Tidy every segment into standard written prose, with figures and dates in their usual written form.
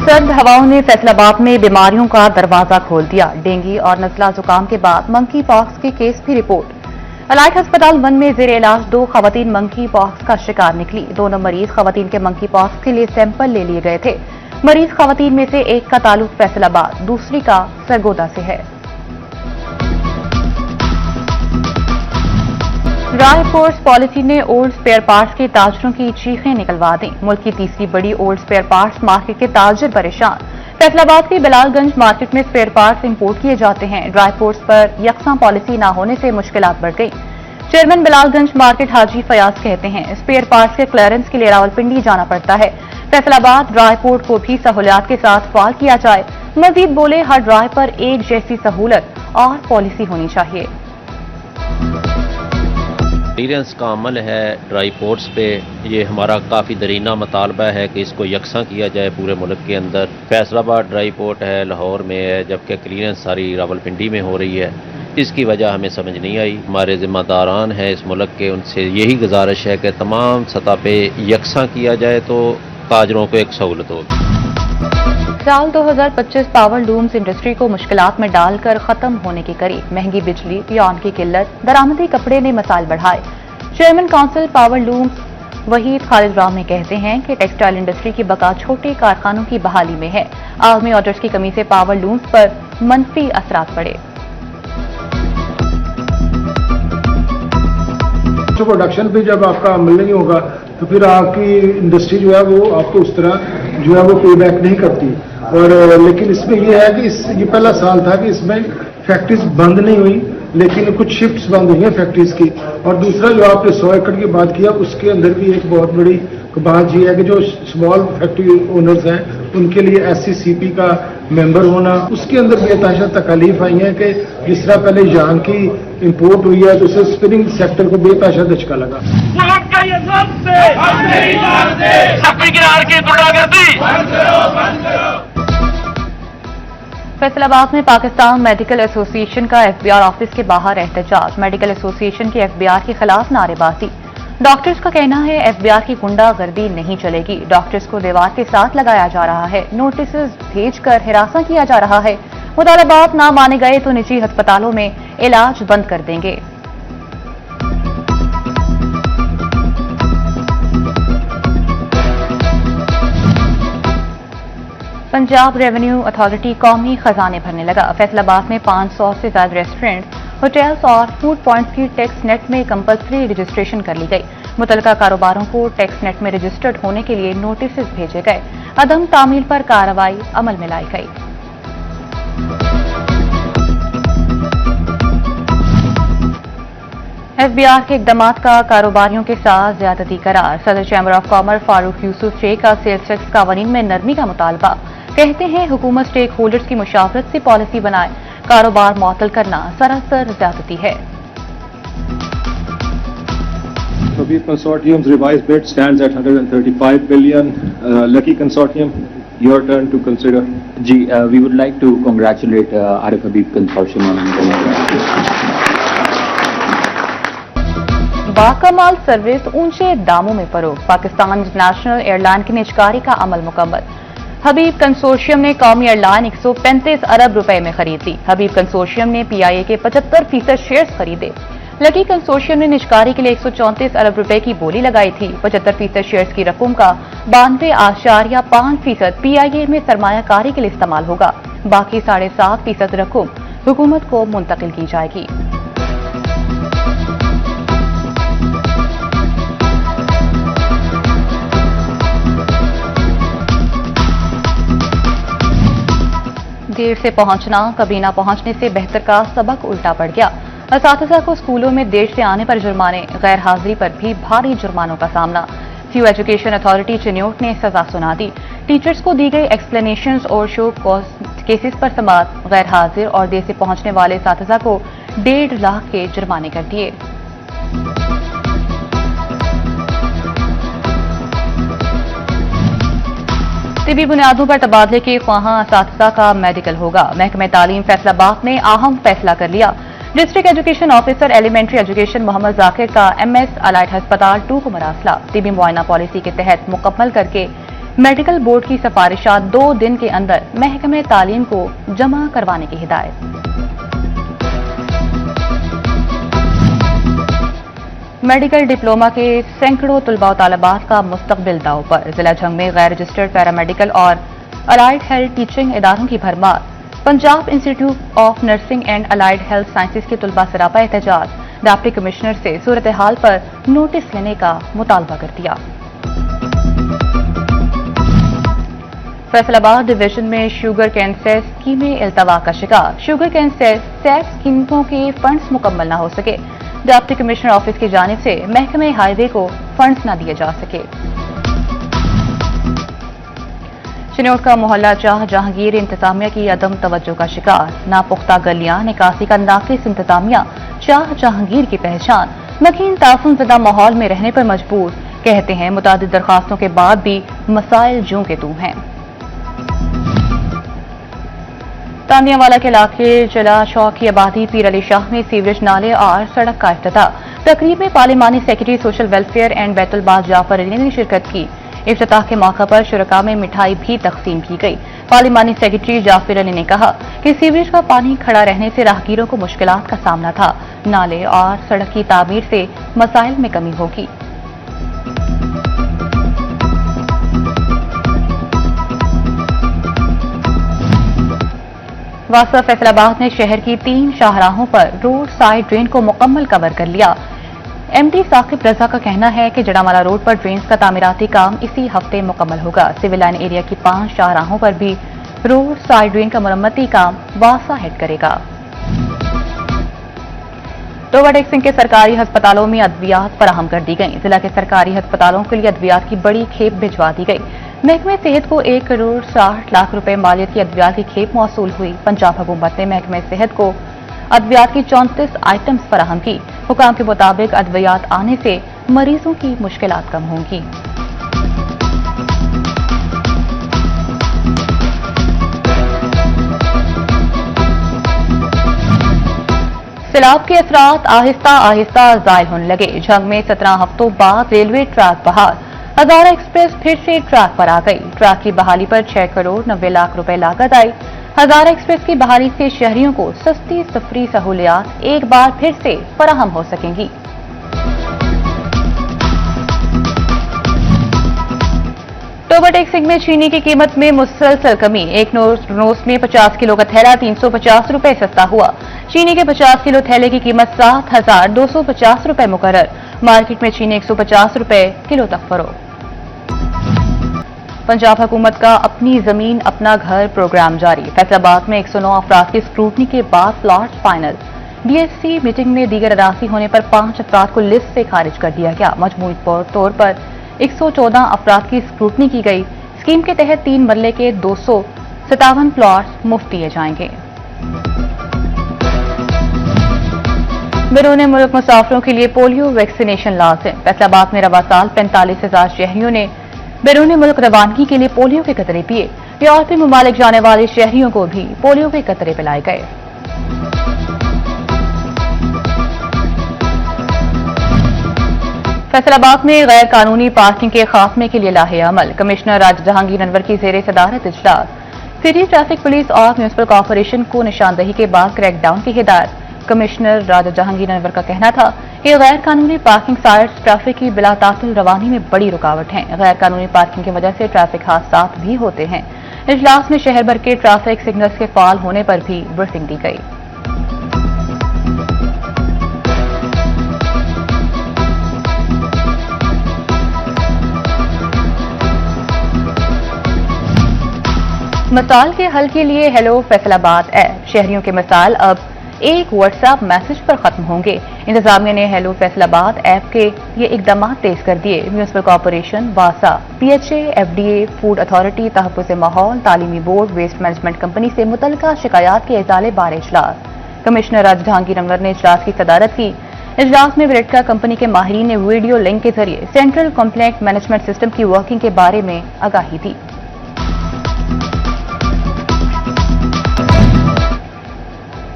सर्द हवाओं ने फैसलाबाद में बीमारियों का दरवाजा खोल दिया। डेंगू और नज़ला जुकाम के बाद मंकी पॉक्स के केस की रिपोर्ट। अलाइट अस्पताल 1 में जेर इलाज 2 खवातीन मंकी पॉक्स का शिकार निकली। दोनों मरीज खवातीन के मंकी पॉक्स के लिए सैंपल ले लिए गए थे। मरीज खवातीन में से एक का ताल्लुक फैसलाबाद, दूसरी का सरगोदा से है। रायपुर पॉलिसी ने ओल्ड स्पेयर पार्ट्स के ताजरों की चीखें निकलवा दी। मुल्क की तीसरी बड़ी ओल्ड स्पेयर पार्ट्स मार्केट के ताजर परेशान। फैसलाबाद के बिलालगंज मार्केट में स्पेयर पार्ट्स इंपोर्ट किए जाते हैं। ड्राईपोर्ट्स पर यकसा पॉलिसी न होने से मुश्किलात बढ़ गई। चेयरमैन बिलालगंज मार्केट हाजी फयाज कहते हैं स्पेयर पार्ट्स के क्लियरेंस के लिए रावलपिंडी जाना पड़ता है। फैसलाबाद ड्राईपोर्ट को भी सहूलियात के साथ फाल किया जाए। मजीद बोले हर ड्राई पर एक जैसी सहूलत और पॉलिसी होनी चाहिए। क्लियरेंस का अमल है ड्राई पोर्ट्स पे, ये हमारा काफ़ी दरीना मुतालबा है कि इसको यकसा किया जाए पूरे मुल्क के अंदर। फैसलाबाद ड्राई पोर्ट है, लाहौर में है, जबकि क्लियरेंस सारी रावलपिंडी में हो रही है। इसकी वजह हमें समझ नहीं आई। हमारे जिम्मेदारान हैं इस मुल्क के, उनसे यही गुजारिश है कि तमाम सतह पे यकसा किया जाए तो ताजरों को एक सहूलत होगी। साल 2025 पावर लूम्स इंडस्ट्री को मुश्किलात में डालकर खत्म होने के करीब। महंगी बिजली, पियान की किल्लत, दरामदी कपड़े ने मसाइल बढ़ाए। Chairman council power looms Waheed Khalid Rami कहते हैं कि टेक्सटाइल इंडस्ट्री की बका छोटे कारखानों की बहाली में है। आलमी ऑर्डर्स की कमी से पावर लूम्स पर मनफी असरात पड़े। जो प्रोडक्शन पे जब आपका अमल नहीं होगा तो फिर आपकी इंडस्ट्री जो है वो आपको उस तरह जो है वो पे बैक नहीं करती। और लेकिन इसमें यह है कि ये पहला साल था कि इसमें फैक्ट्रीज बंद नहीं हुई, लेकिन कुछ शिफ्ट्स बंद हुई हैं फैक्ट्रीज की। और दूसरा जो आपने 100 एकड़ की बात किया, उसके अंदर भी एक बहुत बड़ी बात यह है कि जो स्मॉल फैक्ट्री ओनर्स हैं उनके लिए SCCP का मेंबर होना, उसके अंदर बेतहाशा तकालीफ आई हैं कि जिस तरह पहले यान की इंपोर्ट हुई है तो उससे स्पिनिंग सेक्टर को बेतहाशा धचका लगा। फैसलाबाद में पाकिस्तान मेडिकल एसोसिएशन का FBR ऑफिस के बाहर एहतजाज। मेडिकल एसोसिएशन की FBR के खिलाफ नारेबाजी। डॉक्टर्स का कहना है FBR की गुंडागर्दी नहीं चलेगी। डॉक्टर्स को दीवार के साथ लगाया जा रहा है, नोटिस भेजकर हिरासा किया जा रहा है। मुतालबात ना माने गए तो निजी अस्पतालों में इलाज बंद कर देंगे। पंजाब रेवेन्यू अथॉरिटी कौमी खजाने भरने लगा। फैसलाबाद में 500 से ज्यादा रेस्टोरेंट, होटल्स और फूड पॉइंट्स की टैक्स नेट में कंपल्सरी रजिस्ट्रेशन कर ली गई। मुतलका कारोबारों को टैक्स नेट में रजिस्टर्ड होने के लिए नोटिस भेजे गए। अदम तामील पर कार्रवाई अमल में लाई गई। FBR के इकदामात का कारोबारियों के साथ ज्यादती करार। सदर chamber of commerce Farooq Yousuf Sheikh का सेल्स टैक्स कानून में नरमी का मुतालबा। कहते हैं हुकूमत स्टेक होल्डर्स की मुशावरत से पॉलिसी बनाए। कारोबार मुअत्तल करना सरासर ज्यादती है। Habib Consortium's revised bid stands at 135 billion. Lucky Consortium, your turn to consider. We would like to congratulate Arif Habib Consortium on बाकमाल सर्विस, ऊंचे दामों में फरोग। पाकिस्तान इंटरनेशनल एयरलाइन की निजकारी का अमल मुकम्मल। हबीब कंसोर्शियम ने कौमी एयरलाइन 135 अरब रुपए में खरीद ली। हबीब कंसोर्शियम ने PIA के 75% शेयर्स खरीदे। लकी कंसोर्शियम ने निजकारी के लिए 134 अरब रुपए की बोली लगाई थी। 75% शेयर्स की रकम का 92.5% PIA में सरमायाकारी के लिए इस्तेमाल होगा। बाकी 7.5% रकम हुकूमत को मुंतकिल की जाएगी। देर से पहुंचना, कभी ना पहुंचने से बेहतर का सबक उल्टा पड़ गया। असातिज़ा को स्कूलों में देर से आने पर जुर्माने, गैर हाजिरी पर भी भारी जुर्मानों का सामना। फ्यू एजुकेशन अथॉरिटी चिन्योट ने सजा सुना दी। टीचर्स को दी गई एक्सप्लेनेशंस और शो कॉज केसेस पर समाअत। गैर हाजिर और देर से पहुंचने वाले असातिज़ा को 1.5 लाख के जुर्माने कर दिए। तिबी बुनियादों पर तबादले के ख्वाहां असातिज़ा का मेडिकल होगा। महकमे तालीम फैसलाबाद ने अहम फैसला कर लिया। District education officer elementary education Mohammad Zakir का MS अलाइट अस्पताल 2 को मरासला। तिबी मुआयना पॉलिसी के तहत मुकम्मल करके मेडिकल बोर्ड की सिफारिशात 2 दिन के अंदर महकमे तालीम को जमा करवाने की हिदायत। मेडिकल डिप्लोमा के सैकड़ों तलबा तालिबात का मुस्तकबिल दाव पर। जिला झंग में गैर रजिस्टर्ड पैरामेडिकल और अलाइड हेल्थ टीचिंग इदारों की भरमार। Punjab institute of nursing and allied health sciences के तलबा सरापा एहतजाज। डिप्टी कमिश्नर से सूरत हाल पर नोटिस लेने का मुतालबा कर दिया। फैसलाबाद डिवीजन में शुगर कैन सेस स्कीमें इल्तवा का शिकार। शुगर कैन सेस स्कीमों के फंड्स मुकम्मल न हो सके। डिप्टी कमिश्नर ऑफिस की जानिब से महकमे हाईवे को फंड्स न दिए जा सके। चिनौट का मोहल्ला चाह जहांगीर इंतजामिया की अदम तवज्जो का शिकार। नापुख्ता गलियां, निकासी का नाकिस इंतजामिया, चाह जहांगीर की पहचान। मकीन तासुन ज़दा माहौल में रहने पर मजबूर। कहते हैं मुतादिद दरखास्तों के बाद भी मसाइल जूं के तू हैं। तानियावाला के इलाके जला चौक की आबादी पीर अली शाह में सीवरेज नाले और सड़क का इफ्तिताह। तकरीब में पार्लिमानी सेक्रेटरी सोशल वेलफेयर एंड बैतुलबाज जाफर अली ने शिरकत की। इफ्तिताह के मौके पर शुरका में मिठाई भी तकसीम की गई। पार्लिमानी सेक्रेटरी जाफर अली ने कहा कि सीवरेज का पानी खड़ा रहने से राहगीरों को मुश्किलात का सामना था। नाले और सड़क की तामीर से मसाइल में कमी होगी। वासा फैसलाबाद ने शहर की 3 शाहराहों पर रोड साइड ड्रेन को मुकम्मल कवर कर लिया। एमडी साकिब रजा का कहना है कि जड़ामाला रोड पर ड्रेन्स का तामीराती काम इसी हफ्ते मुकम्मल होगा। सिविल लाइन एरिया की 5 शाहराहों पर भी रोड साइड ड्रेन का मरम्मती काम वासा हेड करेगा। टोबा टेक सिंह के सरकारी अस्पतालों में अद्वियात फराहम कर दी गई। जिला के सरकारी अस्पतालों के लिए अद्वियात की बड़ी खेप भिजवा दी गई। महकमे सेहत को 1 करोड़ 60 लाख रुपए मालियत की अद्वियात की खेप मौसूल हुई। पंजाब हुकूमत ने महकमे सेहत को अद्वियात की 34 आइटम्स फराहम की। हुकाम के मुताबिक अद्वियात आने से मरीजों की मुश्किलात कम होंगी। सैलाब के असरात आहिस्ता आहिस्ता जायल होने लगे। झंग में 17 हफ्तों बाद रेलवे ट्रैक बहाल। हजारा एक्सप्रेस फिर से ट्रैक पर आ गई। ट्रैक की बहाली पर 6 करोड़ 90 लाख रुपए लागत आई। हजारा एक्सप्रेस की बहाली से शहरियों को सस्ती सफरी सहूलियात एक बार फिर से फराहम हो सकेंगी। टोबा टेक सिंह में चीनी की कीमत में मुसलसल कमी। एक नोस में 50 किलो का थैला 350 रुपए सस्ता हुआ। चीनी के 50 किलो थैले की कीमत 7,250 रुपए मुकर्रर। मार्केट में चीनी 150 रुपए किलो तक फरोख्त। पंजाब हुकूमत का अपनी जमीन अपना घर प्रोग्राम जारी। फैसलाबाद में 109 अफराद की स्क्रूटनी के बाद प्लॉट फाइनल। डीएससी मीटिंग में दीगर अराजी होने पर 5 अफराद को लिस्ट से खारिज कर दिया गया। मजमूई तौर पर 114 अफराद की स्क्रूटनी की गई। स्कीम के तहत 3 मरले के 257 प्लॉट मुफ्त दिए जाएंगे। बैरून मुल्क मुसाफिरों के लिए पोलियो वैक्सीनेशन लाजिम। फैसलाबाद में रवा साल 45,000 शहरियों ने बैरून मुल्क रवानगी के लिए पोलियो के कतरे पिए। यूरोपीय ममालिक जाने वाले शहरियों को भी पोलियो के कतरे पिलाए गए। फैसलाबाद में गैर कानूनी पार्किंग के खात्मे के लिए लाहे अमल। कमिश्नर राज जहांगीर अनवर की जेर सदारत इजलास। सिटी ट्रैफिक पुलिस और म्यूनिसिपल कॉर्पोरेशन को निशानदही के बाद क्रैकडाउन की हिदायत। कमिश्नर राजा जहांगीर अनवर का कहना था कि गैर कानूनी पार्किंग साइट्स ट्रैफिक की बिलातातुल रवानी में बड़ी रुकावट हैं। गैर कानूनी पार्किंग की वजह से ट्रैफिक हादसात भी होते हैं। इजलास में शहर भर के ट्रैफिक सिग्नल्स के फाल होने पर भी ब्रीफिंग दी गई। मसाइल के हल के लिए हेलो फैसलाबाद ऐप। शहरियों के मसाइल अब एक व्हाट्सएप मैसेज पर खत्म होंगे। इंतजामिया ने हेलो फैसलाबाद ऐप के ये इकदाम तेज कर दिए। म्यूनिसिपल कॉर्पोरेशन, वासा, पीएचए, एफडीए, फूड अथॉरिटी, तहफ़्फ़ुज़ माहौल, तालीमी बोर्ड, वेस्ट मैनेजमेंट कंपनी से मुतल्लिका शिकायत के इजाले बारे इजलास। कमिश्नर राज जहांगीर अनवर ने इजलास की सदारत की। इजलास में विरेटका कंपनी के माहिरीन ने वीडियो लिंक के जरिए सेंट्रल कंप्लेंट मैनेजमेंट सिस्टम की वर्किंग के बारे में आगाही दी।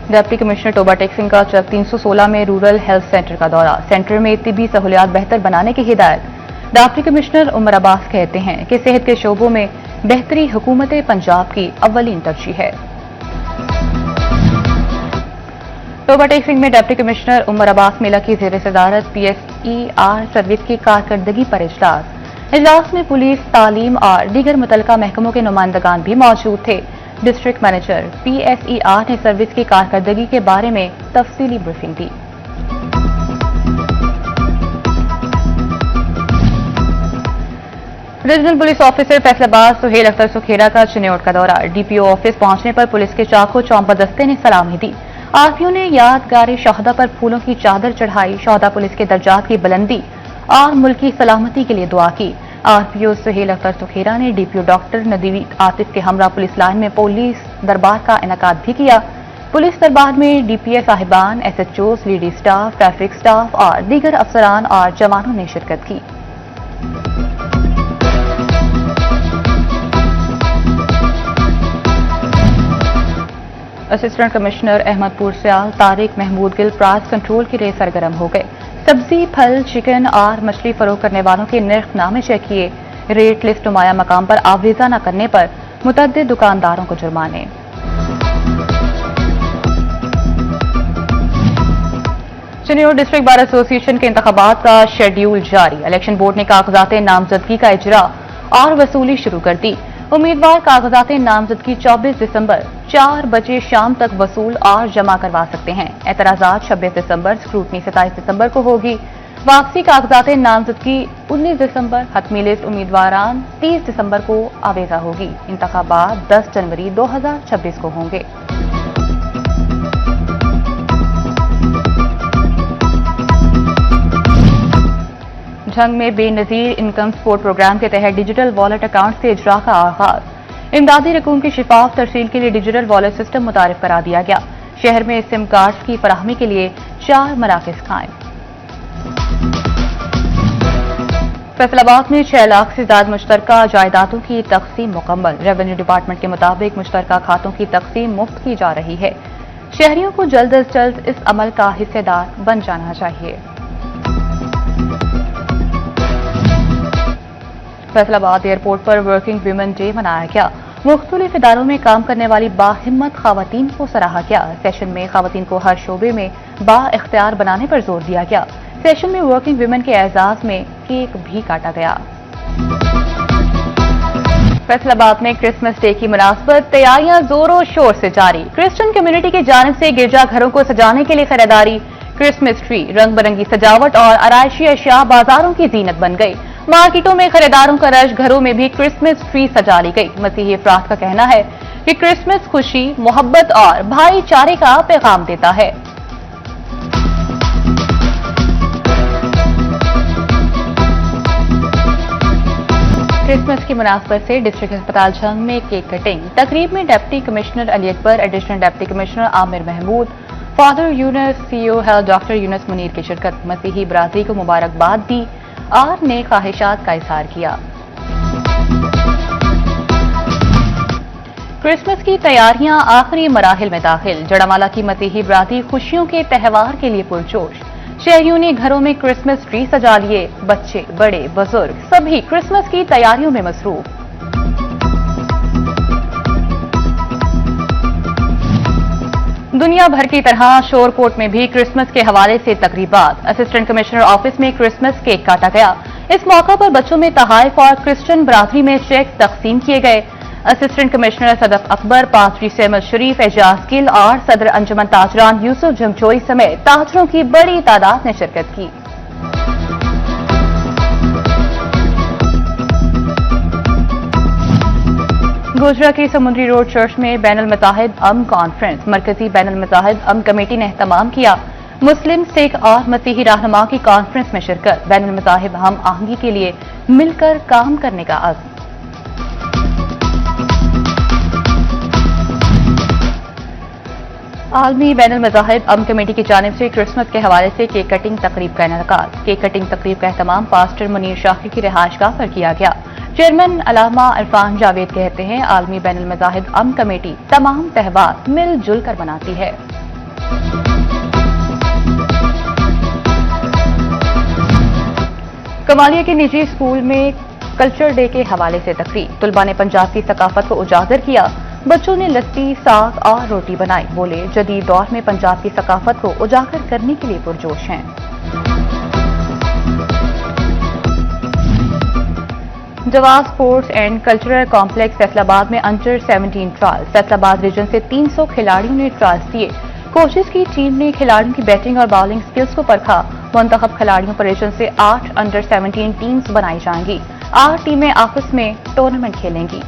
डिप्टी कमिश्नर टोबा टेक सिंह का चक 316 में रूरल हेल्थ सेंटर का दौरा। सेंटर में तिब्बी सहूलियात बेहतर बनाने की हिदायत। डिप्टी कमिश्नर उमर अब्बास कहते हैं कि सेहत के शोबों में बेहतरी हुकूमत पंजाब की अव्वलीन तरजीह है। ओवरटेकिंग में डिप्टी कमिश्नर उमर अब्बास मेला की ज़ेर सदारत PSER सर्विस की कारकर्दगी पर इजलास में पुलिस, तालीम और दीगर मुतल्लिका महकमों के नुमाइंदगान भी मौजूद थे। डिस्ट्रिक्ट मैनेजर PSER ने सर्विस की कारकर्दगी के बारे में तफसीली ब्रीफिंग दी। Regional police officer Faisalabad Suhail Akhtar Sukhera का चिन्योट का दौरा। DPO ऑफिस पहुंचने पर पुलिस के चाको चौंपा दस्ते ने सलामी दी। RPO ने यादगार शहदा पर फूलों की चादर चढ़ाई, शहदा पुलिस के दर्जात की बुलंदी और मुल्क की सलामती के लिए दुआ की। RPO सुहेल अख्तर सुखेरा ने DPO डॉक्टर नदीवी आतिफ के हमरा पुलिस लाइन में पुलिस दरबार का इनेकाद भी किया। पुलिस दरबार में DPS साहिबान, SHOs, lady staff, traffic staff और दीगर अफसरान और जवानों ने शिरकत की। असिस्टेंट कमिश्नर अहमदपुर सियाल तारिक महमूद गिल प्राइस कंट्रोल के लिए सरगर्म हो गए। सब्जी, फल, चिकन और मछली फरोख्त करने वालों के नर्खनामे चेक किए। रेट लिस्ट नुमाया मकाम पर आवेजा न करने पर मुतअद्दिद दुकानदारों को जुर्माने। चिन्योट डिस्ट्रिक्ट बार एसोसिएशन के इंतखाबात का शेड्यूल जारी। इलेक्शन बोर्ड ने कागजात नामजदगी का इजरा और वसूली शुरू कर दी। उम्मीदवार कागजात नामजदगी 24 दिसंबर 4 बजे शाम तक वसूल और जमा करवा सकते हैं। एतराजात 26 दिसंबर, स्क्रूटनी 27 दिसंबर को होगी। वापसी कागजात नामजदगी 19 दिसंबर, हतमी लिस्ट उम्मीदवारान 30 दिसंबर को आवेजा होगी। इंतखाबात 10 जनवरी 2026 को होंगे। झंग में बेनजीर इनकम सपोर्ट प्रोग्राम के तहत डिजिटल वॉलेट अकाउंट से इजरा का आगाज। इमदादी रकूम की शिफाफ तरसील के लिए डिजिटल वॉलेट सिस्टम मुतारिफ करा दिया गया। शहर में सिम कार्ड्स की फराहमी के लिए 4 मराकज़ कायम। फैसलाबाद में 6 लाख से ज्यादा मुश्तरका जायदादों की तकसीम मुकम्मल। रेवेन्यू डिपार्टमेंट के मुताबिक मुश्तरका खातों की तकसीम मुफ्त की जा रही है। शहरियों को जल्द अज जल्द इस अमल का हिस्सेदार बन जाना चाहिए। फैसलाबाद एयरपोर्ट पर वर्किंग वुमेन डे मनाया गया। मुख्तलिफ इदारों में काम करने वाली बाहिम्मत खवातीन को सराहा गया। सेशन में खवातीन को हर शोबे में बाइख्तियार बनाने पर जोर दिया गया। सेशन में वर्किंग वुमेन के एजाज में केक भी काटा गया। फैसलाबाद में क्रिसमस डे की मुनासबत तैयारियां जोरों शोर से जारी। क्रिश्चियन कम्युनिटी की जानिब से गिरजाघरों को सजाने के लिए खरीदारी। क्रिसमस ट्री, रंग बिरंगी सजावट और आराइशी अशिया बाजारों की जीनत बन गई। मार्केटों में खरीदारों का रश, घरों में भी क्रिसमस ट्री सजा ली गई। मसीही अफराद का कहना है कि क्रिसमस खुशी, मोहब्बत और भाईचारे का पैगाम देता है। क्रिसमस की मुनासबत से डिस्ट्रिक्ट अस्पताल झंग में केक कटिंग। तकरीब में deputy commissioner Ali Akbar, additional deputy commissioner Amir Mahmood, father Younus, CEO health doctor Younus Munir की शिरकत। मसीही बरादरी को मुबारकबाद दी और नेक ख्वाहिशात का इजहार किया। क्रिसमस की तैयारियां आखिरी मराहिल में दाखिल। जड़ामाला की मसीही बरादरी खुशियों के त्यौहार के लिए पुरजोश। शहरियों ने घरों में क्रिसमस ट्री सजा लिए। बच्चे, बड़े, बुजुर्ग सभी क्रिसमस की तैयारियों में मसरूफ। दुनिया भर की तरह शोरकोट में भी क्रिसमस के हवाले से तकरीबात। असिस्टेंट कमिश्नर ऑफिस में क्रिसमस केक काटा गया। इस मौका पर बच्चों में तहाइफ और क्रिश्चियन बरादरी में चेक तकसीम किए गए। असिस्टेंट कमिश्नर सदफ अकबर, पादरी सहमद शरीफ, एजाज गिल और सदर अंजुमन ताजरान यूसुफ जंगजोई समेत ताजरों की बड़ी तादाद ने शिरकत की। गुजरा की समुद्री रोड चर्च में बैनुल मज़ाहिब अमन कॉन्फ्रेंस। मरकजी बैनुल मज़ाहिब अमन कमेटी ने एहतमाम किया। मुस्लिम, सिख और मसीही रहनुमाओं की कॉन्फ्रेंस में शिरकत। बैनुल मज़ाहिब हम आहंगी के लिए मिलकर काम करने का अज़्म। आलमी बैनुल मज़ाहिब अमन कमेटी की जानिब से क्रिसमस के हवाले से केक कटिंग तकरीब का इनेकाद। केक कटिंग तकरीब का एहतमाम पास्टर मुनीर शाही की रिहाइशगाह पर किया गया। चेयरमैन अलामा इरफान जावेद कहते हैं, आलमी बैनुल मज़ाहिब अमन कमेटी तमाम त्यौहार मिलजुल कर मनाती है। कमालिया के निजी स्कूल में कल्चर डे के हवाले से तकरीर। तलबा ने पंजाब की सकाफत को उजागर किया। बच्चों ने लस्सी, साग और रोटी बनाई। बोले, जदीद दौर में पंजाब की सकाफत को उजागर करने के लिए पुरजोश हैं। जवाब sports and cultural complex Faisalabad में अंडर 17 ट्रायल। फैसलाबाद रीजन से 300 खिलाड़ियों ने ट्रायल्स दिए। कोचिज की टीम ने खिलाड़ियों की बैटिंग और बॉलिंग स्किल्स को परखा। मुंतखब खिलाड़ियों पर रीजन से 8 अंडर 17 टीम्स बनाई जाएंगी। 8 टीमें आपस में टूर्नामेंट खेलेंगी।